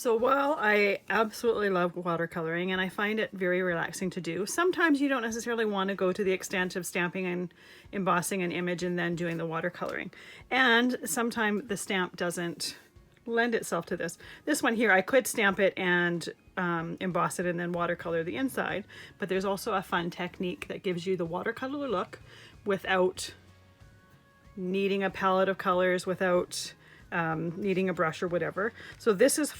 So while I absolutely love watercoloring and I find it very relaxing to do, sometimes you don't necessarily want to go to the extent of stamping and embossing an image and then doing the watercoloring. And sometimes the stamp doesn't lend itself to this. This one here, I could stamp it and emboss it and then watercolor the inside, but there's also a fun technique that gives you the watercolor look without needing a palette of colors, without needing a brush or whatever. So this is the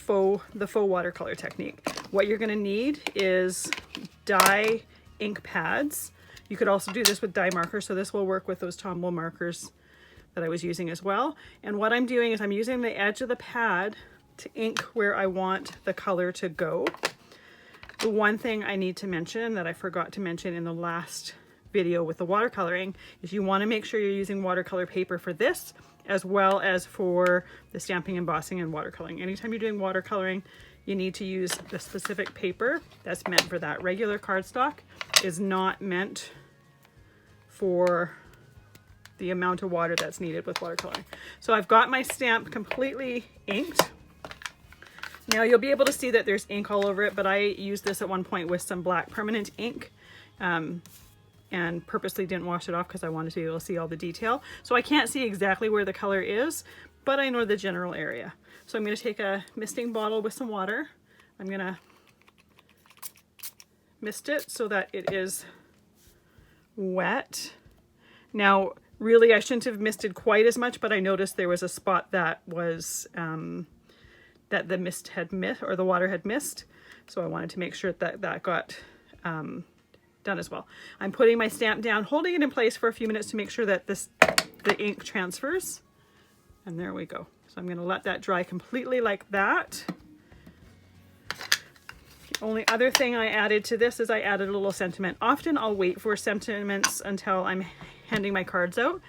faux watercolor technique. What you're going to need is dye ink pads. You could also do this with dye markers, so this will work with those Tombow markers that I was using as well. And what I'm doing is I'm using the edge of the pad to ink where I want the color to go. The one thing I need to mention that I forgot to mention in the last video with the watercoloring is you want to make sure you're using watercolor paper for this, as well as for the stamping, embossing, and watercoloring. Anytime you're doing watercoloring, you need to use the specific paper that's meant for that. Regular cardstock is not meant for the amount of water that's needed with watercoloring. So I've got my stamp completely inked. Now you'll be able to see that there's ink all over it, but I used this at one point with some black permanent ink. And purposely didn't wash it off because I wanted to be able to see all the detail. So I can't see exactly where the color is, but I know the general area. So I'm going to take a misting bottle with some water. I'm going to mist it so that it is wet. Now, really, I shouldn't have misted quite as much, but I noticed there was a spot that was that the mist had missed, or the water had missed. So I wanted to make sure that that got done as well. I'm putting my stamp down, holding it in place for a few minutes to make sure that the ink transfers. And there we go. So I'm going to let that dry completely like that. The only other thing I added to this is I added a little sentiment. Often I'll wait for sentiments until I'm handing my cards out.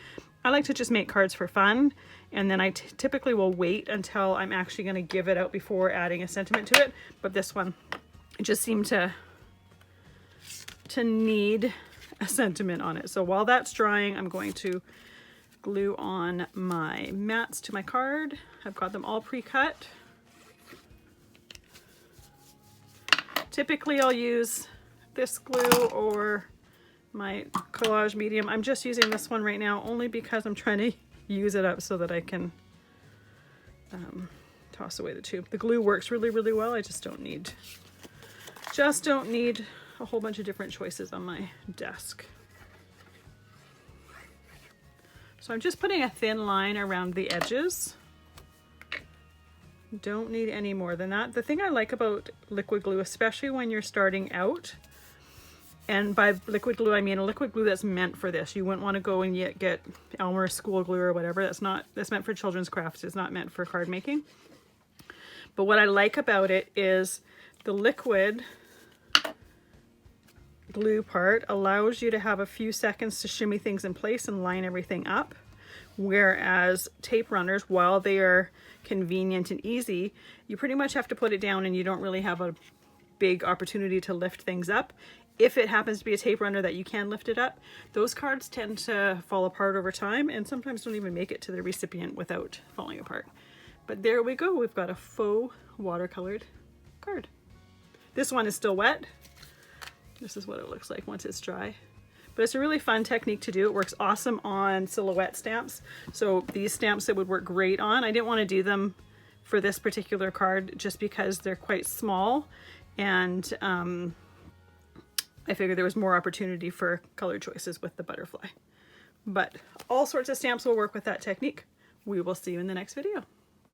I like to just make cards for fun, and then I typically will wait until I'm actually going to give it out before adding a sentiment to it. But this one, it just seemed to need a sentiment on it. So while that's drying, I'm going to glue on my mats to my card. I've got them all pre-cut. Typically I'll use this glue or my collage medium. I'm just using this one right now only because I'm trying to use it up so that I can toss away the tube. The glue works really, really well. I just don't need a whole bunch of different choices on my desk. So I'm just putting a thin line around the edges. Don't need any more than that. The thing I like about liquid glue, especially when you're starting out, and by liquid glue I mean a liquid glue that's meant for this. You wouldn't want to go and get Elmer school glue or whatever. That's meant for children's crafts. It's not meant for card making. But what I like about it is the liquid glue part allows you to have a few seconds to shimmy things in place and line everything up, whereas tape runners, while they are convenient and easy, you pretty much have to put it down and you don't really have a big opportunity to lift things up. If it happens to be a tape runner that you can lift it up, those cards tend to fall apart over time and sometimes don't even make it to the recipient without falling apart. But there we go, we've got a faux watercolored card. This one is still wet. This is what it looks like once it's dry. But it's a really fun technique to do. It works awesome on silhouette stamps. So these stamps it would work great on. I didn't want to do them for this particular card just because they're quite small, and I figured there was more opportunity for color choices with the butterfly. But all sorts of stamps will work with that technique. We will see you in the next video.